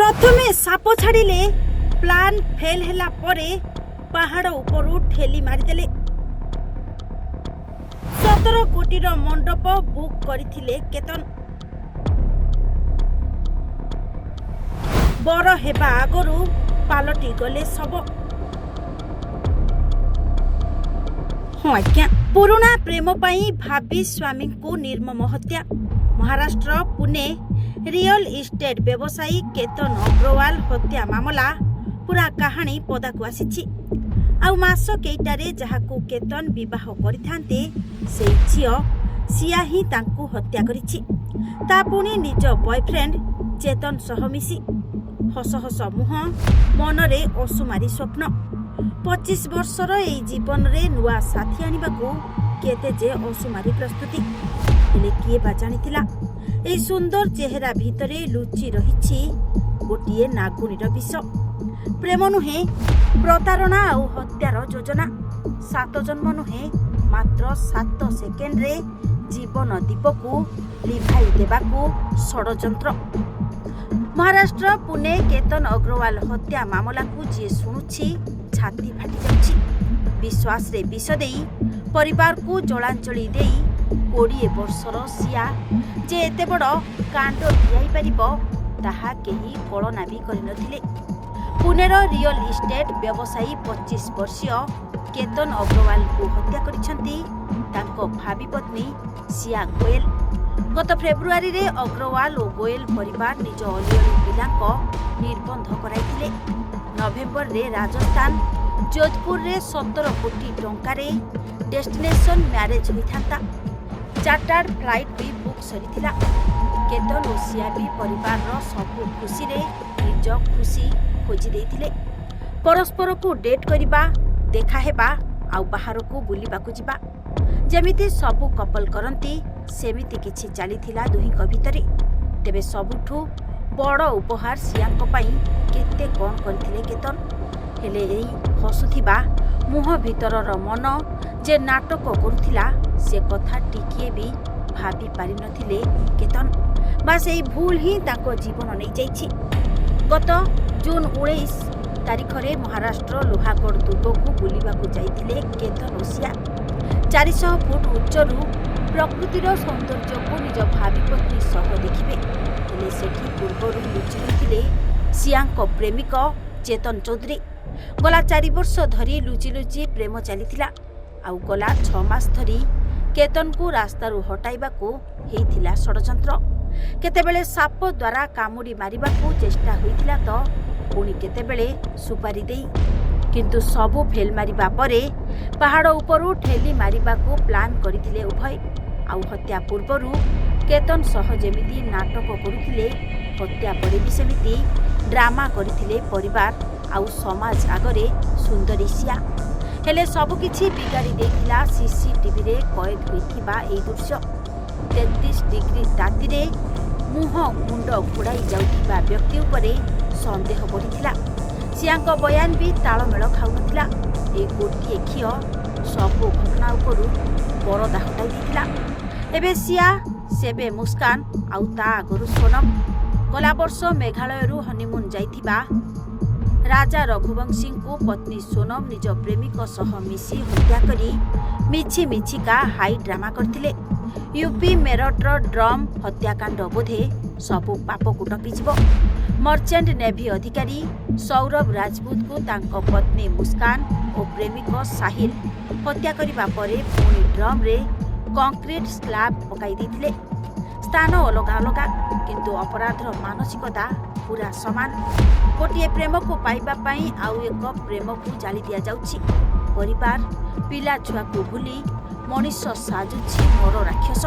प्रथमे shop छाड़िले plan fail हैला परे पहाड़ उपरू ठेली मारिदेले। 17 कोटी मंडप बुक करथिले केतन। बर हेबा आगरू पालटी गले सब। हाँ आज्ञा, पुराणा प्रेम पाई भाभी स्वामी को निर्मम हत्या। महाराष्ट्र पुणे रियल इस्टेट व्यवसायी केतन अग्रवाल हत्या मामला पूरा कहानी पदा को आसी। आउ मास केइटारे जहाकू केतन विवाह करिथांते से झियो सिया ही तांकू हत्या करिछि। ता पुणी निज बॉयफ्रेंड चेतन सह मिसी हस हस मुह मनरे असुमारी स्वप्न। 25 वर्षर एई जीवन रे नुआ साथी आनिबाकू केते जे असुमारी प्रस्तुति हेले किए बा जानिथिला एई सुंदर चेहरा भितरे लुचि रहिछि गोटिए नागुनीर विष। प्रेम नुहे प्रतारणा आउ हत्यार योजना। 7 जन्म नुहे मात्र 7 सेकेंड रे जीवन दीपकू लिभाई देबाकू षडयंत्र। महाराष्ट्र पुणे केतन अग्रवाल हत्या मामला को जी शुणुछि छाती फाटी जाउछि। विश्वास रे विष देई परिवार को जलांजलि देई 20 वर्षर सिया जे एते बड़ कांड भियाई परिबो ताहा केही कल्पना भी करिनथिले। पुणेर रियल इस्टेट व्यवसायी 25 वर्षीय केतन अग्रवाल को हत्या करिसंती तांको भावी पत्नी सिया गोयल। गत फेब्रुआरी रे अग्रवाल और गोयल परिवार निज अलिअलि पिलांको निर्बंध कराइथिले। नवेम्बर रे राजस्थान जोधपुर रे 17 कोटी टंका रे डेस्टिनेशन मैरिज होइथांता। चार्टर्ड फ्लाइट भी बुक सरिथिला। केतन और सिया भी परिवार रो सब खुशी रे निज खुशी खोजी देइथिले। परस्पर को डेट करिबा, देखा हेबा आउ बाहर को बुलिबा को जिबा जेमिति सबु कपल करंती सेमिति किछि चलीथिला दुहीक भितरे। तेबे सबुठु बड़ उपहार सियाଙ୍କ ପାଇଁ केते कोन करथिले केतन। हेले एई हसुथिबा मुह भितरर मन जे नाटक करुथिला से कथा टिकिए भी भाबी पारि नथिले केतन। बास एई भूल ही ताको जीवन नै जाइछि। गत जून 19 तारिख रे महाराष्ट्र लोहागढ़ दुर्ग को बुलिबा को जाइथिले केतन ओसिया। 400 फुट उच्चरू प्रकृतिर सौंदर्य को निज भावी पत्नी सह देखिबे हेले सेठी पूर्वरू लुचि रहिथिले सियाଙ୍କ प्रेमिक चेतन चौधरी। गला 4 वर्ष धरी लुचि लुचि प्रेम चलीथिला। आउ गला 6 मास धरी केतन को रास्तारू हटाइबा को हेइथिला षडयंत्र। केतेबेले साप द्वारा कामुडी मारिबा को चेष्टा होइथिला तो पुणी केतेबेले सुपारी देई, किंतु सबु फेल मारिबा परे पहाड़ उपरू ठेली मारिबा को प्लान करिथिले उभय। आउ हत्या पूर्वरू केतन सह जेमिति नाटक करुथिले हत्या परे भी सेमिति ड्रामा करिथिले परिवार आउ समाज आगरे सुंदरी सिया। हेले सबु किछि बिगाड़ी देथिला सीसीटीवी रे कैद होइथिबा एई दृश्य। 33 डिग्री ताती रे मुह मुंड घोड़ाई जाउथिबा व्यक्ति उपरे संदेह बढ़िथिला। सियाଙ୍କ बयान भी तालमेल खाउनथिला। ए गोटिए खियो सब घटना उपरू परदा हटाई देथिला। एबे सिया सेबे मुस्कान आउ ता आगरु सोनम गला वर्ष मेघालयरू हनीमून जाइथिबा राजा रघुवंशी को पत्नी सोनम निज प्रेमिक सह मिसी हत्या करी मिछि मिछिका हाई ड्रामा करथिले। यूपी मेरठर ड्रम हत्याकांड बोधे सबु पाप को टपिजिबो। मर्चेंट नेवी अधिकारी सौरभ राजपूत को तांको पत्नी मुस्कान और प्रेमिक साहिल हत्या करिबा परे पुणी ड्रम रे कंक्रीट स्लैब पकाई देथिले। स्थान अलग अलग किंतु अपराधर मानसिकता पूरा समान। गोटे प्रेम को पाइबा पाई आउ एक प्रेम को जाली दिया जाउछि। परिवार पिला छुआ को भूली मनीष साजुछि मोर राक्षस।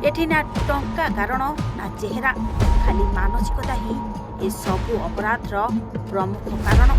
एठी ना टंका कारण ना चेहरा, खाली मानसिकता ही ए सबु अपराधर प्रमुख कारण।